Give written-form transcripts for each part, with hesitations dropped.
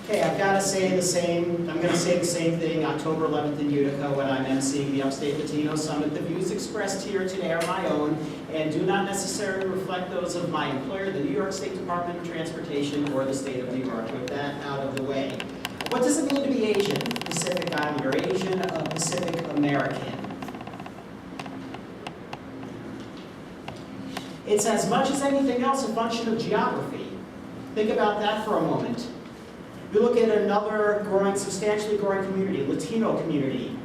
Okay, I've got to say the same, I'm going to say the same thing October 11th in Utica when I'm emceeing the Upstate Latino Summit. The views expressed here today are my own and do not necessarily reflect those of my employer, the New York State Department of Transportation, or the state of New York. With that out of the way. What does it mean to be Asian, Pacific Islander, Asian, Pacific American? It's as much as anything else a function of geography. Think about that for a moment. We look at another substantially growing community, Latino community.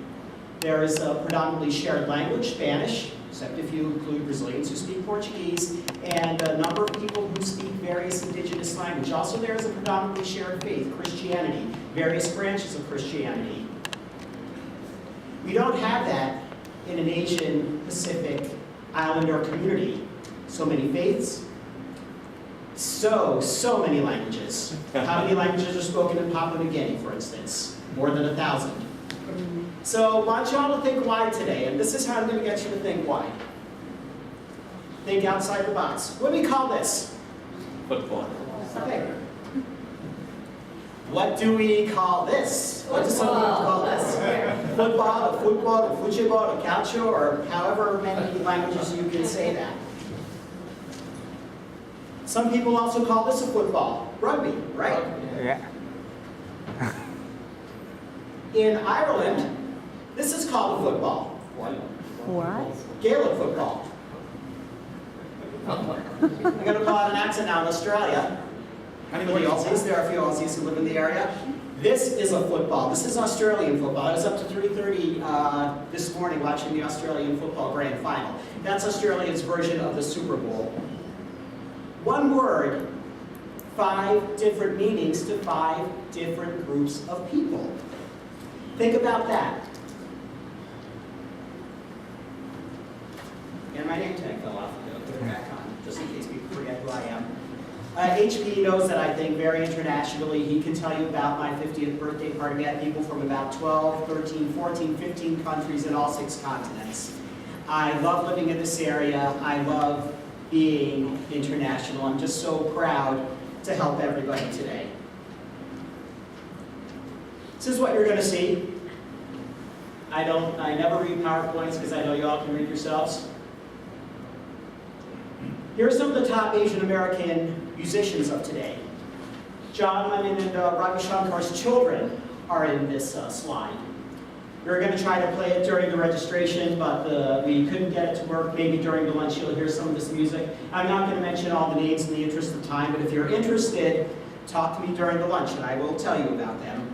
There is a predominantly shared language, Spanish, except if you include Brazilians who speak Portuguese, and a number of people who speak various indigenous language. Also, there is a predominantly shared faith, Christianity, various branches of Christianity. We don't have that in an Asian Pacific Islander community. So many faiths, so many languages. How many languages are spoken in Papua New Guinea, for instance? More than 1,000. So I want you all to think wide today, and this is how I'm going to get you to think wide. Think outside the box. What do we call this? Football. Okay. What do we call this? What do some people call this? Football, or football, or fujibol, or gaucho, or however many languages you can say that. Some people also call this a football. Rugby, right? Yeah. In Ireland, this is called a football. What? Gaelic football. I'm going to call out an accent now in Australia. Anybody Aussies? There are a few Aussies who live in the area. This is a football. This is Australian football. I was up to 3:30 this morning watching the Australian football grand final. That's Australia's version of the Super Bowl. One word, 5 different meanings to 5 different groups of people. Think about that. And my name tag fell off. I'll put it back on, just in case people forget who I am. HP knows that I think very internationally. He can tell you about my 50th birthday party. We had people from about 12, 13, 14, 15 countries in all 6 continents. I love living in this area. I love being international. I'm just so proud to help everybody today. This is what you're going to see. I never read PowerPoints because I know you all can read yourselves. Here are some of the top Asian American musicians of today. John Lennon and Ravi Shankar's children are in this slide. We were going to try to play it during the registration, but we couldn't get it to work. Maybe during the lunch you'll hear some of this music. I'm not going to mention all the names in the interest of time, but if you're interested, talk to me during the lunch and I will tell you about them.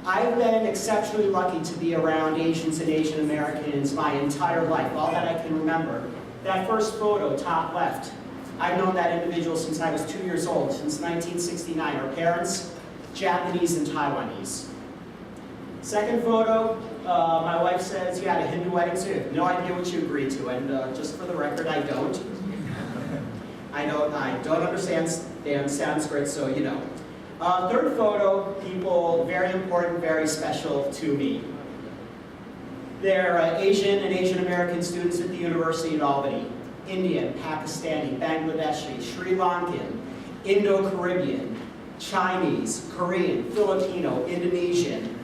I've been exceptionally lucky to be around Asians and Asian Americans my entire life, all that I can remember. That first photo, top left, I've known that individual since I was 2 years old, since 1969. Our parents, Japanese and Taiwanese. Second photo, my wife says you had a Hindu wedding, so you have no idea what you agreed to, and just for the record, I don't. I don't understand Sanskrit, so you know. Third photo, people very important, very special to me. They're Asian and Asian American students at the University in Albany. Indian, Pakistani, Bangladeshi, Sri Lankan, Indo-Caribbean, Chinese, Korean, Filipino, Indonesian.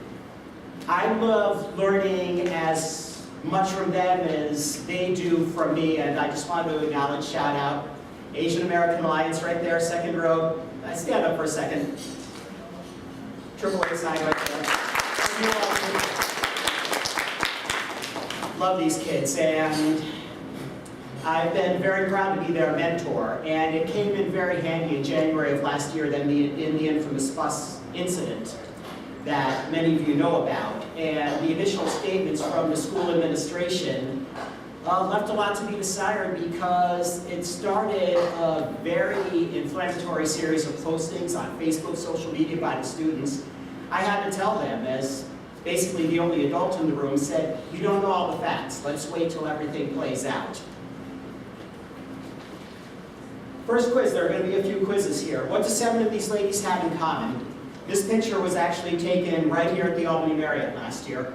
I love learning as much from them as they do from me, and I just want to acknowledge, shout out, Asian American Alliance right there, second row. I stand up for a second. AAA sign right there. Love these kids, and I've been very proud to be their mentor, and it came in very handy in January of last year in the infamous bus incident that many of you know about. And the initial statements from the school administration left a lot to be desired because it started a very inflammatory series of postings on Facebook, social media by the students. I had to tell them, as basically the only adult in the room, said, you don't know all the facts. Let's wait till everything plays out. First quiz, there are going to be a few quizzes here. What do 7 of these ladies have in common? This picture was actually taken right here at the Albany Marriott last year.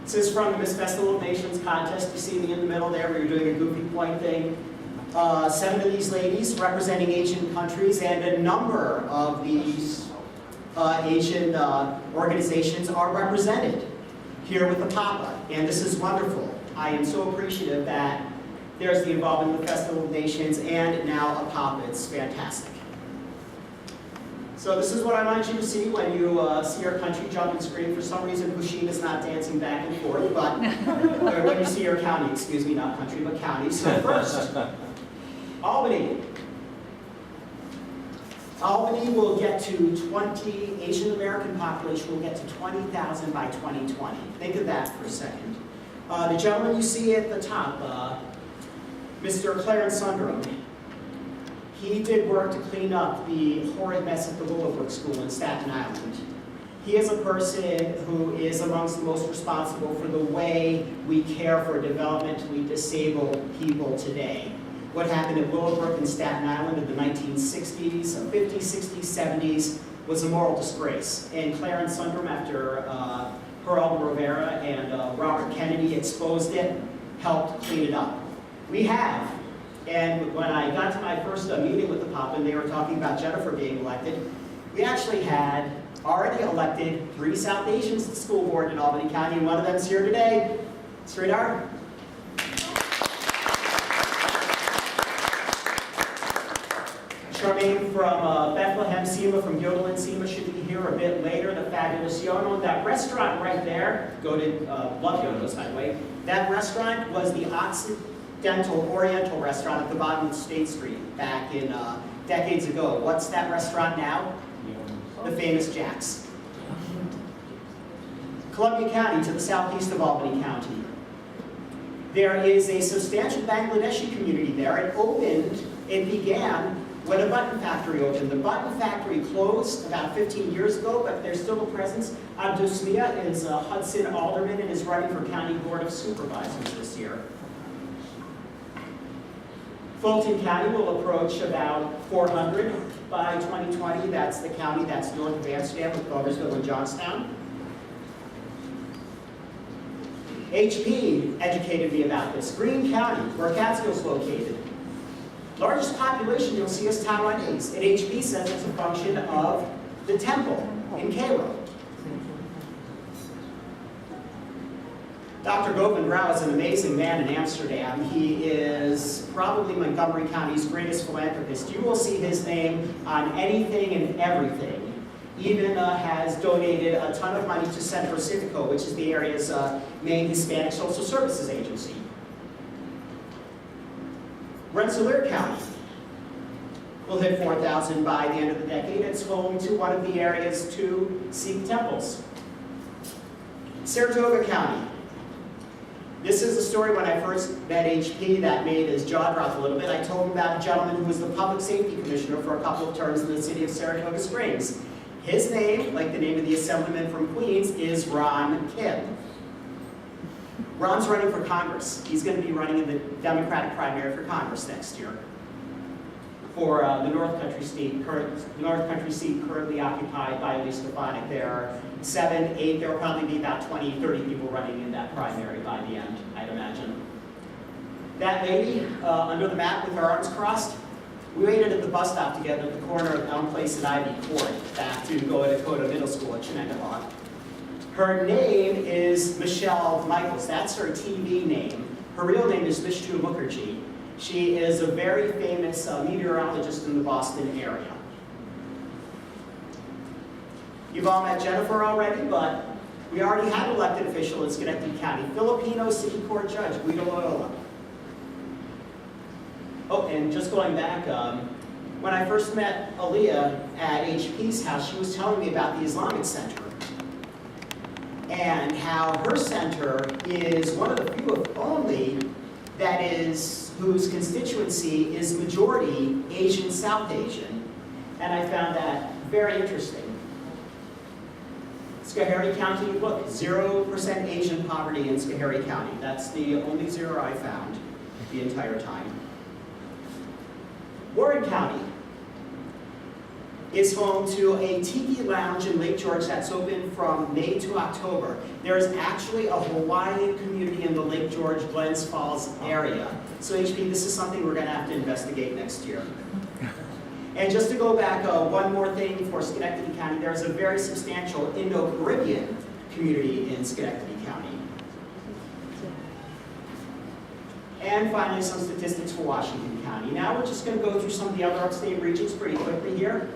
This is from the Miss Festival of Nations contest. You see me in the middle there where you're doing a goofy point thing. 7 of these ladies representing Asian countries, and a number of these Asian organizations are represented here with the Papa, and this is wonderful. I am so appreciative that there's the involvement of the Festival of Nations and now a Papa. It's fantastic. So this is what I want you to see when you see our country jump and scream. For some reason, Pusheen is not dancing back and forth, but or when you see your county, excuse me, not country, but county. So first, Albany. Albany will get to 20, Asian American population will get to 20,000 by 2020. Think of that for a second. The gentleman you see at the top, Mr. Clarence Sunderam, he did work to clean up the horrid mess at the Willowbrook School in Staten Island. He is a person who is amongst the most responsible for the way we care for developmentally disabled people today. What happened at Willowbrook in Staten Island in the 1960s, 50s, 60s, 70s was a moral disgrace. And Clarence Sunderam, after Geraldo Rivera and Robert Kennedy exposed it, helped clean it up. We have. And when I got to my first meeting with the Papa and they were talking about Jennifer being elected, we actually had already elected 3 South Asians to the school board in Albany County, and one of them is here today. Sridhar. Charmaine from Bethlehem, Sema from Yodeland, Sema should be here a bit later. The fabulous Yono. That restaurant right there, go to, love Yono's by the way. That restaurant was the Occidental Oriental restaurant at the bottom of State Street back in decades ago. What's that restaurant now? The famous Jack's. Columbia County to the southeast of Albany County. There is a substantial Bangladeshi community there. It began when a button factory opened. The button factory closed about 15 years ago, but there's still a presence. Abdul Smia is a Hudson alderman and is running for County Board of Supervisors this year. Fulton County will approach about 400 by 2020. That's the county that's north of Amsterdam with Gloversville and Johnstown. HP educated me about this. Greene County, where Catskill's located. Largest population you'll see is Taiwanese. And HP says it's a function of the temple in Cairo. Dr. Govind Rao is an amazing man in Amsterdam. He is probably Montgomery County's greatest philanthropist. You will see his name on anything and everything. Even has donated a ton of money to Centro Civico, which is the area's main Hispanic social services agency. Rensselaer County will hit 4,000 by the end of the decade. It's home to one of the area's 2 Sikh temples. Saratoga County. This is a story when I first met HP that made his jaw drop a little bit. I told him about a gentleman who was the public safety commissioner for a couple of terms in the city of Saratoga Springs. His name, like the name of the assemblyman from Queens, is Ron Kim. Ron's running for Congress. He's going to be running in the Democratic primary for Congress next year for the North Country seat currently occupied by Lee Stefanik. There are 7, 8, there will probably be about 20, 30 people running in that primary by the end, I'd imagine. That lady under the map with her arms crossed, we waited at the bus stop together at the corner of Elm Place and Ivy Court back to go to Dakota Middle School at Chenangawa. Her name is Michelle Michaels. That's her TV name. Her real name is Vishnu Mukherjee. She is a very famous meteorologist in the Boston area. You've all met Jennifer already, but we already had an elected official in Schenectady County, Filipino City Court Judge Guido Loyola. Oh, and just going back, when I first met Aaliyah at HP's house, she was telling me about the Islamic Center and how her center is one of the few, if only, that is, whose constituency is majority Asian, South Asian. And I found that very interesting. Schoharie County, look, 0% Asian poverty in Schoharie County. That's the only 0 I found the entire time. Warren County. is home to a tiki lounge in Lake George that's open from May to October. There is actually a Hawaiian community in the Lake George Glens Falls area. So HP, this is something we're going to have to investigate next year. And just to go back, one more thing for Schenectady County, there's a very substantial Indo-Caribbean community in Schenectady County. And finally, some statistics for Washington County. Now we're just going to go through some of the other upstate regions pretty quickly here.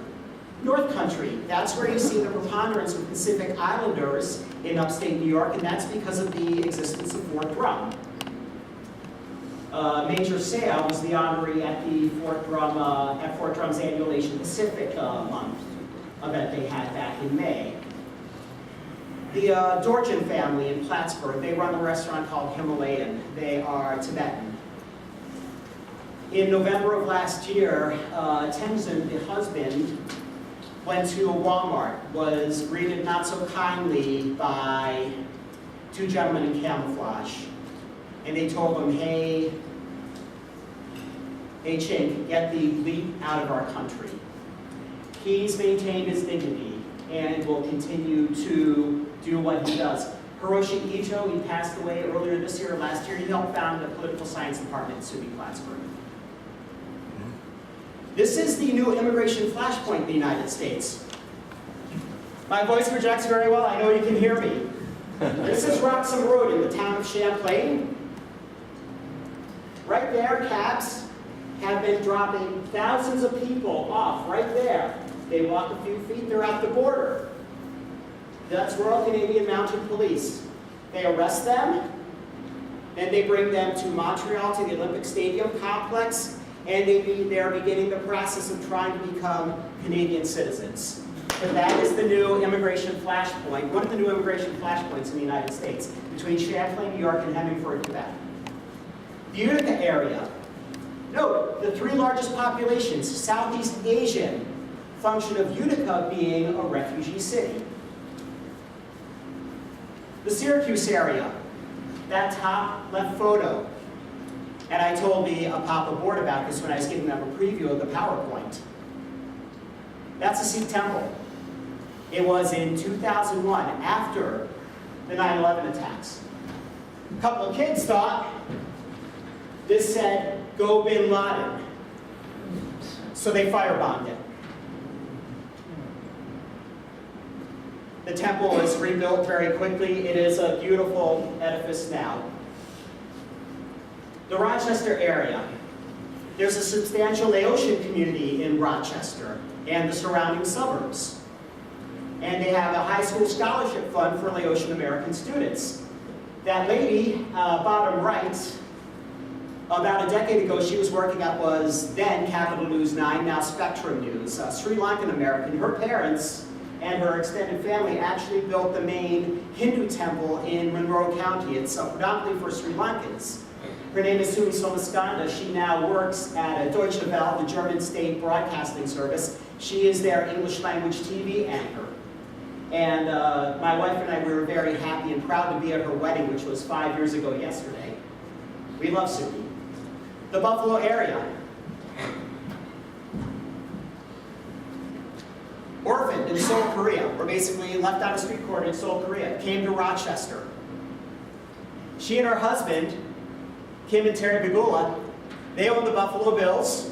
North Country, that's where you see the preponderance of Pacific Islanders in upstate New York, and that's because of the existence of Fort Drum. Major Sale was the honoree at the Fort Drum's annual Asian Pacific month event they had back in May. The Dorjan family in Plattsburgh, they run a restaurant called Himalayan. They are Tibetan. In November of last year, Tenzin, the husband, went to a Walmart, was greeted not so kindly by two gentlemen in camouflage. And they told him, hey Chink, get the leap out of our country. He's maintained his dignity and will continue to do what he does. Hiroshi Ito, he passed away earlier this year or last year. He helped found the political science department in SUNY Plattsburgh. This is the new immigration flashpoint in the United States. My voice projects very well, I know you can hear me. This is Roxham Road in the town of Champlain. Right there, cabs have been dropping thousands of people off right there. They walk a few feet, they're at the border. That's Royal Canadian Mounted Police. They arrest them, and they bring them to Montreal, to the Olympic Stadium complex, and they are beginning the process of trying to become Canadian citizens. But that is the new immigration flashpoint, one of the new immigration flashpoints in the United States, between Champlain, New York, and Hemingford, Quebec. The Utica area. Note, the three largest populations, Southeast Asian, function of Utica being a refugee city. The Syracuse area, that top left photo. And I told the Papa board about this when I was giving them a preview of the PowerPoint. That's a Sikh temple. It was in 2001, after the 9/11 attacks. A couple of kids thought this said, "Go Bin Laden." So they firebombed it. The temple was rebuilt very quickly. It is a beautiful edifice now. The Rochester area. There's a substantial Laotian community in Rochester and the surrounding suburbs. And they have a high school scholarship fund for Laotian American students. That lady, bottom right, about a decade ago, she was working at was then Capital News 9, now Spectrum News, Sri Lankan American. Her parents and her extended family actually built the main Hindu temple in Monroe County. It's predominantly for Sri Lankans. Her name is Sumi Somaskanda. She now works at Deutsche Welle, the German state broadcasting service. She is their English language TV anchor. And my wife and I, we were very happy and proud to be at her wedding, which was 5 years ago yesterday. We love Sumi. The Buffalo area. Orphaned in Seoul, Korea, or basically left on a street corner in Seoul, Korea, came to Rochester. She and her husband, Kim and Terry Bigula, they own the Buffalo Bills.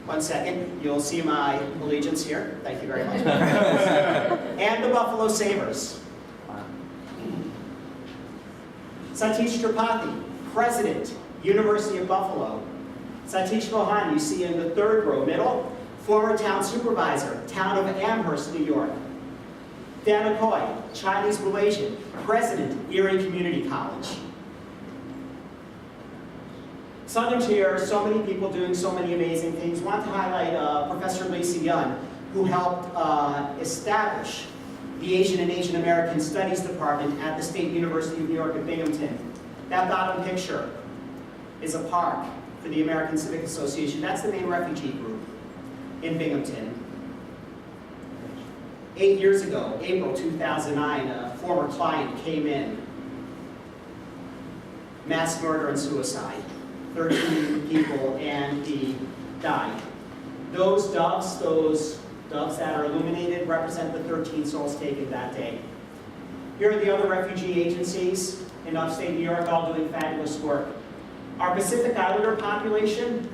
One second, you'll see my allegiance here. Thank you very much. And the Buffalo Sabres. Satish Tripathi, President, University of Buffalo. Satish Mohan, you see in the third row, middle, former town supervisor, town of Amherst, New York. Dan McCoy, Chinese Malaysian, President, Erie Community College. Southern Tier, so many people doing so many amazing things. I want to highlight Professor Lacey Yun, who helped establish the Asian and Asian American Studies Department at the State University of New York at Binghamton. That bottom picture is a park for the American Civic Association. That's the main refugee group in Binghamton. 8 years ago, April 2009, a former client came in. Mass murder and suicide. 13 people, and he died. Those doves that are illuminated, represent the 13 souls taken that day. Here are the other refugee agencies in upstate New York, all doing fabulous work. Our Pacific Islander population,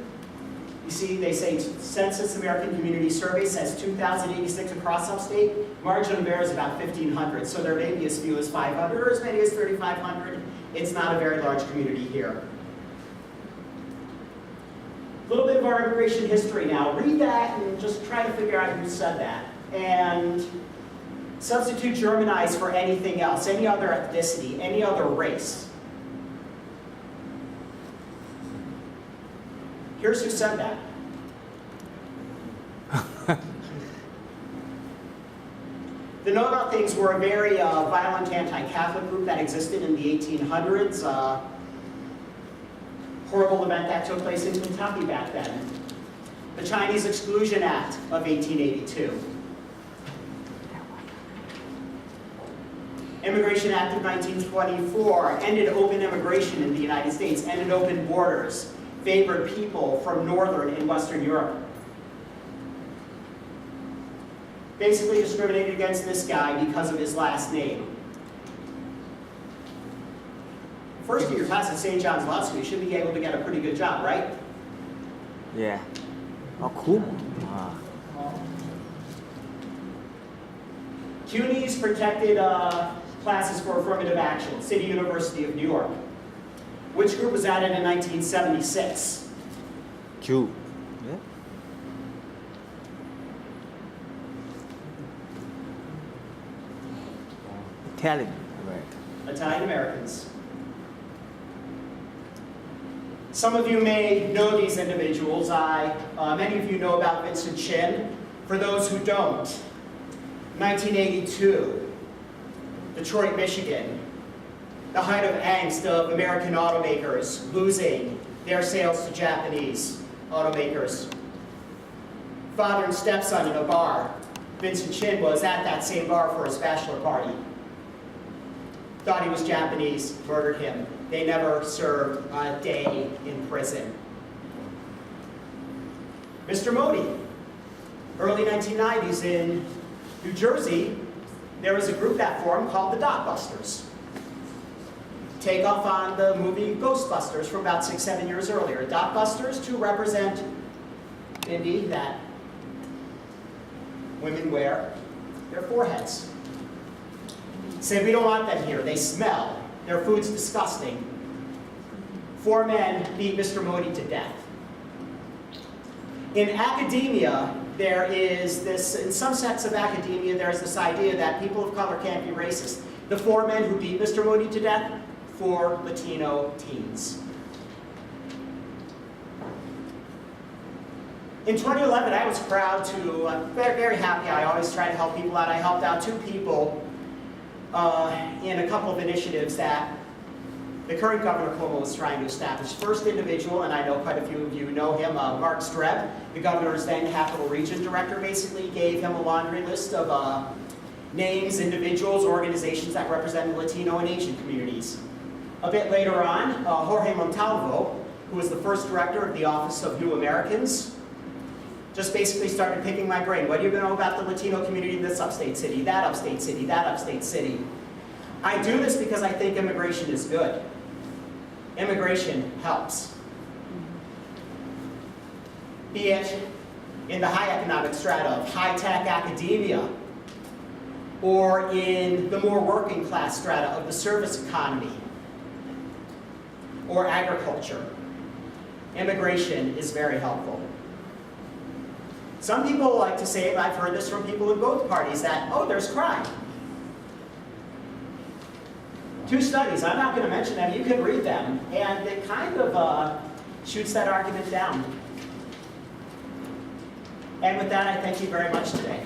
you see, they say Census American Community Survey says 2,086 across upstate. Margin of error is about 1,500, so there may be as few as 500 or as many as 3,500. It's not a very large community here. A little bit of our immigration history now. Read that and just try to figure out who said that. And substitute Germanize for anything else, any other ethnicity, any other race. Here's who said that. The Know About Things were a very violent anti-Catholic group that existed in the 1800s. Horrible event that took place in Kentucky back then. The Chinese Exclusion Act of 1882. Immigration Act of 1924 ended open immigration in the United States, ended open borders, favored people from Northern and Western Europe. Basically discriminated against this guy because of his last name. First year class at St. John's Law School, you should be able to get a pretty good job, right? Yeah. Oh, cool. CUNY's protected classes for affirmative action, City University of New York. Which group was added in 1976? Q. Yeah. Italian American. Italian Americans. Some of you may know these individuals. Many of you know about Vincent Chin. For those who don't, 1982, Detroit, Michigan. The height of angst of American automakers losing their sales to Japanese automakers. Father and stepson in a bar. Vincent Chin was at that same bar for his bachelor party. Thought he was Japanese, murdered him. They never served a day in prison. Mr. Modi, early 1990s in New Jersey, there was a group that formed called the Dockbusters. Takeoff on the movie Ghostbusters from about 6-7 years earlier. Dockbusters to represent Indy that women wear their foreheads. Said we don't want them here, they smell, their food's disgusting. 4 men beat Mr. Modi to death. In academia, there is this, in some sects of academia, there's this idea that people of color can't be racist. The 4 men who beat Mr. Modi to death, 4 Latino teens. In 2011, I was proud to, very, very happy, I always try to help people out. I helped out 2 people in a couple of initiatives that the current Governor Cuomo was trying to establish. First individual, and I know quite a few of you know him, Mark Streb, the governor's then Capital Region Director, basically gave him a laundry list of names, individuals, organizations that represent the Latino and Asian communities. A bit later on, Jorge Montalvo, who was the first director of the Office of New Americans, just basically started picking my brain. What do you know about the Latino community in this upstate city, that upstate city, that upstate city? I do this because I think immigration is good. Immigration helps. Be it in the high economic strata of high-tech academia, or in the more working class strata of the service economy, or agriculture. Immigration is very helpful. Some people like to say, and I've heard this from people in both parties, that, oh, there's crime. 2 studies, I'm not going to mention them, you can read them, and it kind of shoots that argument down. And with that, I thank you very much today.